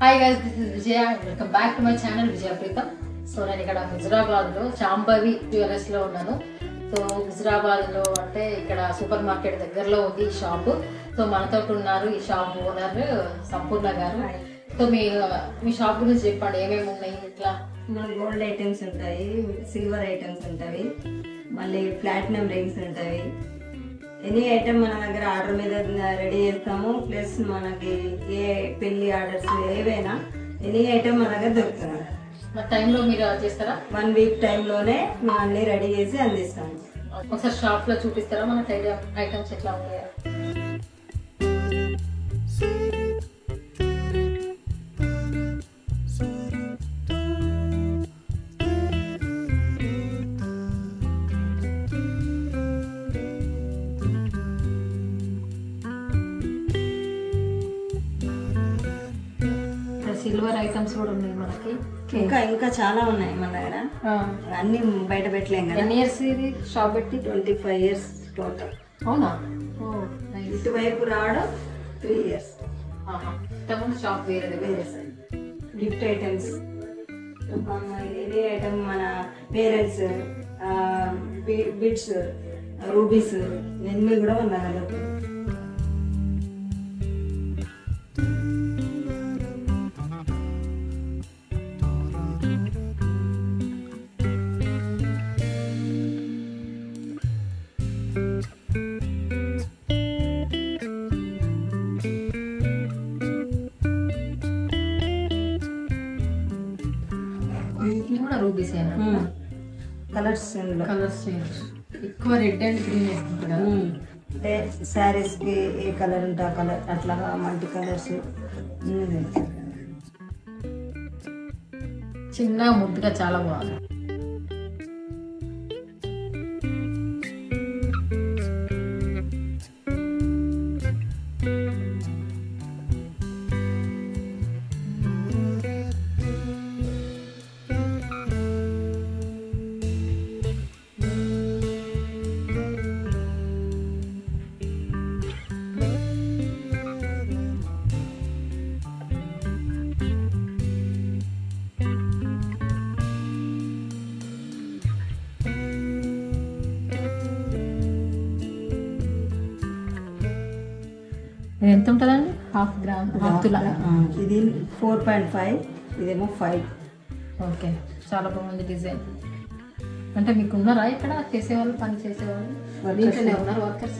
Hi guys, this is Vijaya. Welcome back to my channel Vijaya Preetham. So నేను ఇక్కడ హుజరాబాద్ లో Shambhavi jewellers లో ఉన్నాను. సో హుజరాబాద్ లో అంటే ఇక్కడ సూపర్ మార్కెట్ దగ్గరలో ఉంది ఈ షాప్. సో మనతో ఉన్నారు ఈ షాప్ ఓనర్ సంపూర్ణ గారు. సో మీ షాప్ గురించి చెప్పండి, ఏమేమి ఉన్నాయి? ఇట్లా గోల్డ్ ఐటమ్స్ ఉంటాయి, సిల్వర్ ఐటమ్స్ ఉంటాయి, మళ్ళీ ప్లాటినం రింగ్స్ ఉంటాయి. ఎనీ ఐటమ్ మన దగ్గర ఆర్డర్ మీద రెడీ చేస్తాము. ప్లస్ మనకి ఏ పెళ్లి ఆర్డర్స్ ఏవైనా ఎనీ ఐటమ్ మన దగ్గర దొరుకుతుంది. టైంలో మీరు చేస్తారా? 1 వీక్ టైంలోనే మేము అన్ని రెడీ చేసి అందిస్తాము. ఒకసారి షాప్ లో చూపిస్తారా మనకి ఐటమ్స్ ఎట్లా ఉన్నాయో? సిల్వర్ ఐటమ్స్ కూడా ఉన్నాయి మనకి. ఇంకా చాలా ఉన్నాయి మన దగ్గర, అన్ని బయట పెట్టలేం కదా. ఎన్ని ఇయర్స్ ఇది షాప్ పెట్టి? 25 years టోటల్. అవునా? ఇటువైపు రావడం 3 years. షాప్ వేరే గిఫ్ట్ ఐటమ్స్, ఇదే ఐటమ్ మన పేరెంట్స్ బిడ్స్, రూబీస్ ఇవన్నీ కూడా మన దగ్గర. కలర్స్ ఎక్కువ రెడ్ అండ్ గ్రీన్ వేసుకుంటారు కదా. అంటే శారీస్ కి ఏ కలర్ ఉంటే ఆ కలర్, అట్లా మల్టీ కలర్స్. చిన్న ముద్దుగా చాలా బాగుంది. ఎంత ఉంటుందండి? హాఫ్ గ్రామ్, హాఫ్ తులా. ఇది 4.5, ఇదేమో 5. ఓకే, చాలా బాగుంది డిజైన్. అంటే మీకు ఉన్నారా ఇక్కడ చేసేవాళ్ళు, పని చేసేవాళ్ళు? ఉన్నారు వర్కర్స్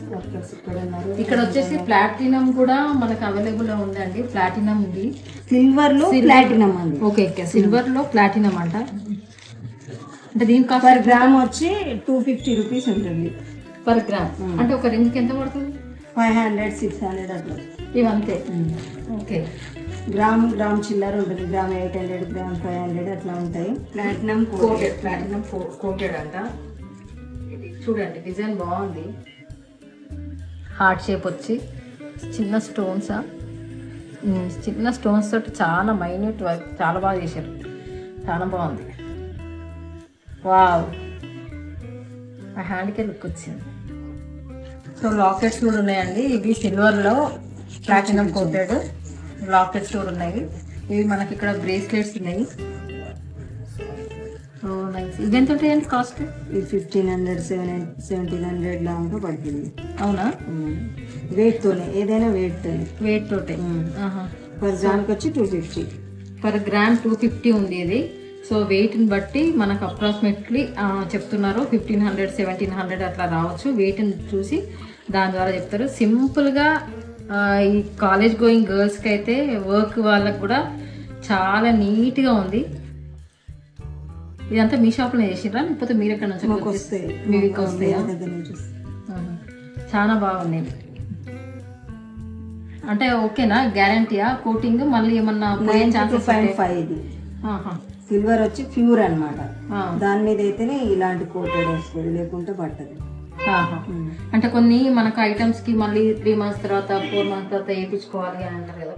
ఇక్కడ ఉన్నారు. ఇక్కడ వచ్చేసి ప్లాటినం కూడా మనకు అవైలబుల్ లో ఉందండి. ప్లాటినం ఉంది, సిల్వర్ లో ప్లాటినం అండి. ఓకే, సిల్వర్ లో ప్లాటినం అంట. అంటే దీని కాస్ట్ పర్ గ్రామ్ వచ్చి 250 రూపీస్ ఉంటుంది పర్ గ్రామ్. అంటే ఒక రింగ్ కి ఎంత పడుతుంది? 500, 600 అట్లా. ఇవంతే. ఓకే, గ్రామ్ చిల్లర ఉంటుంది. గ్రామ్ 800, గ్రామ్ 500 అట్లా ఉంటాయి. ప్లాటినం కోటెడ్, ప్లాటినం కోటెడ్ అంట. చూడండి డిజైన్ బాగుంది. హార్ట్ షేప్ వచ్చి చిన్న స్టోన్స్ తోటి చాలా మైన్యూట్ వర్క్, చాలా బాగా చేశారు. చాలా బాగుంది. వావ్, ఆ హ్యాండ్కే లుక్ వచ్చింది. సో లాకెట్స్ కూడా ఉన్నాయండి. ఇవి సిల్వర్లో ప్లాటినం కోటెడ్ లాకెట్స్ కూడా ఉన్నాయి. ఇవి మనకి ఇక్కడ బ్రేస్లెట్స్ ఉన్నాయి. So nice. ఇవి ఎంత ఉంటాయండి కాస్ట్? ఇది 1500, 1700 లాగా పడుతుంది. అవునా? వెయిట్ తోనే, ఏదైనా వెయిట్ తోటే. పర్ గ్రామ్కి వచ్చి 250. పర్ గ్రామ్ 250 ఉంది ఇది. సో వెయిట్ని బట్టి మనకు అప్రాక్సిమేట్లీ చెప్తున్నారు 1500, 1700 అట్లా రావచ్చు. వెయిట్ని చూసి దాని ద్వారా చెప్తారు. సింపుల్గా ఈ కాలేజ్ గోయింగ్ గర్ల్స్కి అయితే, వర్క్ వాళ్ళకి కూడా చాలా నీట్గా ఉంది. ఇదంతా మీ షాప్లో చేసిరా లేకపోతే మీరు ఎక్కడ నుంచి వస్తాయి? మీకు వస్తాయా? చాలా బాగున్నాయి. అంటే ఓకేనా, గ్యారంటీయా కోటింగ్? మళ్ళీ ఏమన్నా 2.5. ఇది సిల్వర్ వచ్చి ప్యూర్ అన్నమాట. దాని మీద అయితేనే ఇలాంటి కోటెడ్ వస్తుంది, లేకుంటే పట్టదు. అంటే కొన్ని మనకు ఐటమ్స్ కి మళ్ళీ 3 months తర్వాత 4 months తర్వాత వేయించుకోవాలి అని అంటారు కదా.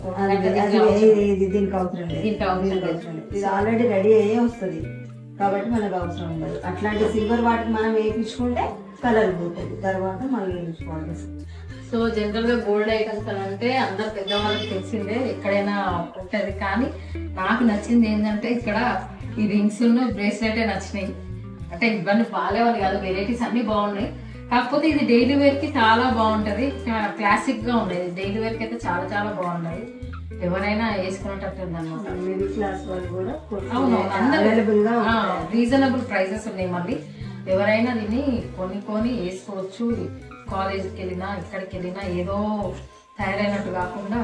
దీనికి అవసరం లేదు. ఇది ఆల్రెడీ రెడీ అయ్యే వస్తుంది కాబట్టి మనకు అవసరం ఉండదు. అట్లాంటి సిల్వర్ వాటికి మనం వేయించుకుంటే కలర్ పోతుంది, తర్వాత మళ్ళీ వేయించుకోవాలి. సో జనరల్ గా గోల్డ్ ఐటమ్స్ అని అంటే అందరు పెద్దవాళ్ళకి తెలిసిందే, ఎక్కడైనా ఉంటది. కానీ నాకు నచ్చింది ఏంటంటే ఇక్కడ ఈ రింగ్స్ బ్రేస్లెట్ నచ్చినాయి. అంటే ఇవన్నీ బాగాలేవని కాదు, వెరైటీస్ అన్ని బాగున్నాయి. కాకపోతే ఇది డైలీ వేర్ కి చాలా బాగుంటది, క్లాసిక్ గా ఉండేది. డైలీ వేర్ కి అయితే చాలా చాలా బాగున్నాయి, ఎవరైనా వేసుకునేటట్టు అనమాట. మిడిల్ క్లాస్ వాళ్ళు కూడా అవును, అవైలబుల్ గా రీజనబుల్ ప్రైసెస్ ఉన్నాయి. మళ్ళీ ఎవరైనా దీన్ని కొని వేసుకోవచ్చు. కాలేజ్కి వెళ్ళినా ఎక్కడికి వెళ్ళినా ఏదో తయారైనట్టు కాకుండా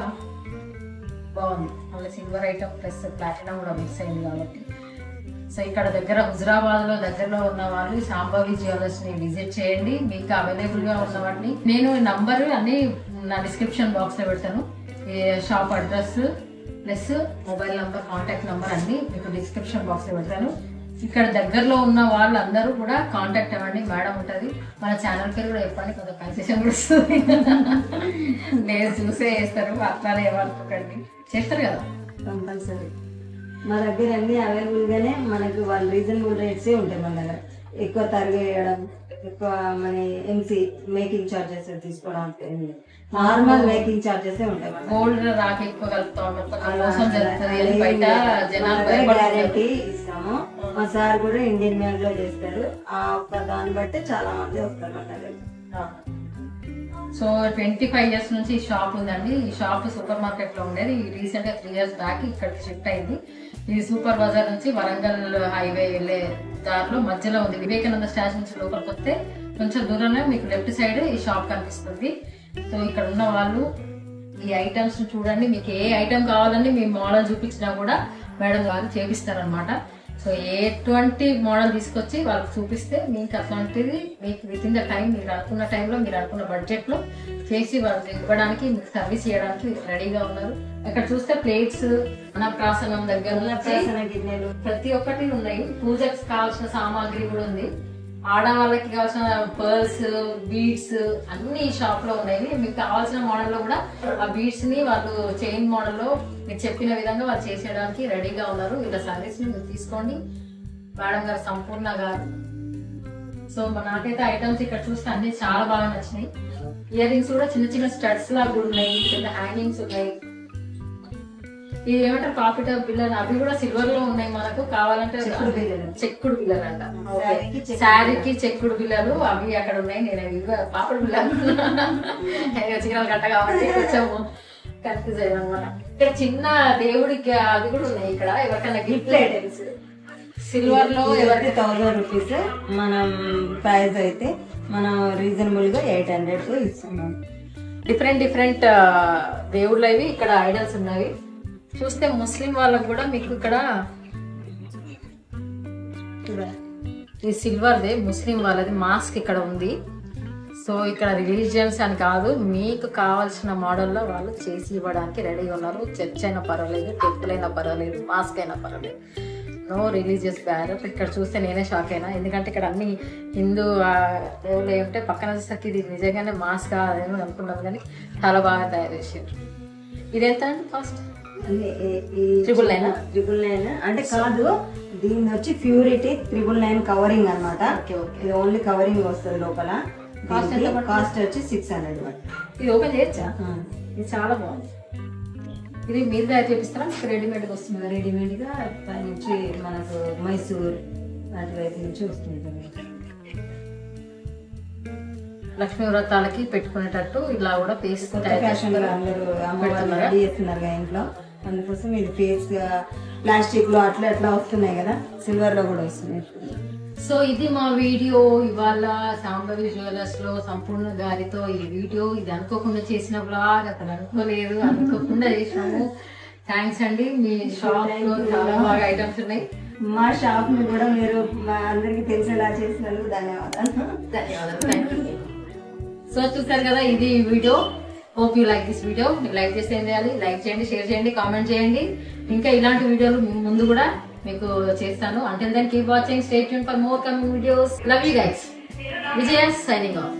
బాగుంది. మళ్ళీ సిల్వర్ ఐటమ్ ప్లస్ ప్లాటినం కూడా మిక్స్ అయింది కాబట్టి. సో ఇక్కడ దగ్గర హుజరాబాద్ లో దగ్గరలో ఉన్న వాళ్ళు శాంభవి జ్యువెలర్స్ ని విజిట్ చేయండి. మీకు అవైలబుల్ గా ఉన్న వాటిని నేను నంబర్ అన్ని నా డిస్క్రిప్షన్ బాక్స్ లో పెడతాను. Shop address plus mobile number, contact number అన్ని మీకు డిస్క్రిప్షన్ బాక్స్ లో పెడతాను. ఇక్కడ దగ్గరలో ఉన్న వాళ్ళందరూ కూడా కాంటాక్ట్ అవ్వండి, మేడం ఉంటుంది. మన ఛానల్ పేరు కూడా చెప్పండి, కొంత కన్సెషన్ కూడా వస్తుంది. నేను చూసే వేస్తారు, అట్లానే ఏమనుకోకండి, చేస్తారు కదా కంపల్సరీ. మా దగ్గర అన్ని అవైలబుల్ గానే మనకు వాళ్ళు రీజనబుల్ రేట్స్ ఉంటాయి. మన దగ్గర ఎక్కువ తరిగేయడం, ఎక్కువ మన ఎంసీ మేకింగ్ చార్జెస్ తీసుకోవడం, నార్మల్ మేకింగ్ చార్జెస్ ఉంటాయి. గోల్డ్ రాక ఎక్కువ కలుపుతా ఉంటారు, బయట జనాలు గ్యారెంటీ ఇస్తాము. మా సార్ కూడా ఇండియన్ మేడ్ లో చేస్తారు. ఆ ఒక్క దాన్ని బట్టి చాలా మంది వస్తారు మన దగ్గర. సో 25 years నుంచి ఈ షాప్ ఉందండి. ఈ షాప్ సూపర్ మార్కెట్ లో ఉండేది. రీసెంట్ గా 3 years బ్యాక్ ఇక్కడికి షిఫ్ట్ అయింది. ఇది సూపర్ బజార్ నుంచి వరంగల్ హైవే వెళ్లే దారిలో మధ్యలో ఉంది. వివేకానంద స్టాచ్యూ నుంచి లోపలికి వస్తే కొంచెం దూరంలో మీకు లెఫ్ట్ సైడ్ ఈ షాప్ కనిపిస్తుంది. సో ఇక్కడ ఉన్న వాళ్ళు ఈ ఐటమ్స్ చూడండి, మీకు ఏ ఐటమ్ కావాలని మీ మోడల్ చూపించినా కూడా మేడం గారు చేపిస్తారనమాట. సో ఎటువంటి మోడల్ తీసుకొచ్చి వాళ్ళకి చూపిస్తే మీకు అట్లాంటిది మీకు విత్ ఇన్ ద టైం, మీరు అనుకున్న టైంలో, మీరు అనుకున్న బడ్జెట్ లో చేసి వాళ్ళకి ఇవ్వడానికి, మీకు సర్వీస్ చేయడానికి రెడీగా ఉన్నారు. ఇక్కడ చూస్తే ప్లేట్స్, అన్నప్రాసనం దగ్గర గిన్నెలు ప్రతి ఒక్కటి ఉన్నాయి. పూజకి కావాల్సిన సామాగ్రి కూడా ఉంది. ఆడవాళ్ళకి కావాల్సిన పర్ల్స్, బీడ్స్ అన్ని ఈ షాప్ లో ఉన్నాయి. మీకు కావాల్సిన మోడల్ లో కూడా ఆ బీడ్స్ ని వాళ్ళు చైన్ మోడల్ లో మీకు చెప్పిన విధంగా వాళ్ళు చేసేయడానికి రెడీగా ఉన్నారు. ఇలా సర్వీస్ ని మీరు తీసుకోండి. మేడం గారు సంపూర్ణ గారు. సో నాకైతే ఐటమ్స్ ఇక్కడ చూస్తే అన్ని చాలా బాగా నచ్చినాయి. ఇయర్ రింగ్స్ కూడా చిన్న చిన్న స్టడ్స్ లాగా కూడా ఉన్నాయి, చిన్న హ్యాంగింగ్స్ ఉన్నాయి. ఇది ఏమంటారు పాపిట పిల్లలు, అవి కూడా సిల్వర్ లో ఉన్నాయి. మనకు కావాలంటే చెక్కుడు పిల్లలు అంట, శారీకి చెక్కుడు పిల్లలు అవి అక్కడ ఉన్నాయి. నేను పాపడు పిల్లలు చీరలు కట్ట కాబట్టి కొంచెం కన్ఫ్యూజ్ అయ్యాను అనమాట. ఇక్కడ చిన్న దేవుడికి అది కూడా ఉన్నాయి. ఇక్కడ ఎవరికైనా గిఫ్ట్ ఐటమ్స్ సిల్వర్ లో ఎవరికి 1000 రూపీస్ మనం ప్రైస్ అయితే మనం రీజనబుల్ గా 800 ఇస్తున్నాం. డిఫరెంట్ దేవుళ్ళు అవి ఇక్కడ ఐడల్స్ ఉన్నాయి. చూస్తే ముస్లిం వాళ్ళకు కూడా మీకు ఇక్కడ ఈ సిల్వర్దే ముస్లిం వాళ్ళది మాస్క్ ఇక్కడ ఉంది. సో ఇక్కడ రిలీజియన్స్ అని కాదు, మీకు కావాల్సిన మోడల్లో వాళ్ళు చేసి ఇవ్వడానికి రెడీగా ఉన్నారు. చర్చ్ అయినా పర్వాలేదు, టెంపుల్ అయినా పర్వాలేదు, మాస్క్ అయినా పర్వాలేదు, నో రిలీజియస్ బ్యారర్. ఇక్కడ చూస్తే నేనే షాక్ అయినా, ఎందుకంటే ఇక్కడ అన్ని హిందూ దేవుళ్ళు ఏమిటే పక్కన వచ్చేసరికి ఇది నిజంగానే మాస్క్ కాదేమో అనుకున్నాను, కానీ చాలా బాగా తయారు చేశారు. ఇది ఎంత అండి కాస్ట్? 999 అంటే కాదు, దీని వచ్చి ప్యూరిటీ 999 కవరింగ్ అనమాట. ఇది ఓన్లీ కవరింగ్ వస్తుంది లోపల. కాస్ట్ వచ్చి 600. ఇది ఓపెన్ చేయొచ్చా? ఇది చాలా బాగుంది. ఇది మీరు తయారు చేపిస్తారా, రెడీమేడ్ గా వస్తుంది? రెడీమేడ్ గా పై నుంచి మనకు మైసూర్ అటువైపు నుంచి వస్తుంది. లక్ష్మీ వ్రతాలకి పెట్టుకునేటట్టు ఇలా కూడా పేస్ ఫ్యాషన్ గా అందరూ అమ్మవారు రెడీ చేస్తున్నారు ఇంట్లో, అందుకోసం ఇది ఫేస్ గా ప్లాస్టిక్ లో అట్లా అట్లా వస్తున్నాయి కదా, సిల్వర్ లో కూడా వస్తున్నాయి. సో ఇది మా వీడియో ఇవాళ శాంభవి జ్యువెలర్స్ లో సంపూర్ణ గారితో ఈ వీడియో. ఇది అనుకోకుండా చేసిన బ్లాగ్, అతను అనుకోలేదు, అనుకోకుండా చేసినాము. థ్యాంక్స్ అండి. మీ షాప్ లో చాలా బాగా ఐటమ్స్ ఉన్నాయి. మా షాప్ ని కూడా మీరు మా అందరికి తెలిసేలా చేసినందుకు ధన్యవాదాలు. సో చూసారు కదా, ఇది video. Hope you like this video. మీరు లైక్ చేస్తే ఏం చేయాలి? లైక్ చేయండి, షేర్ చేయండి, కామెంట్ చేయండి. ఇంకా ఇలాంటి వీడియోలు ముందు కూడా మీకు చేస్తాను. Until then, keep watching. Stay tuned for more coming videos. Love you guys. Vijaya signing off.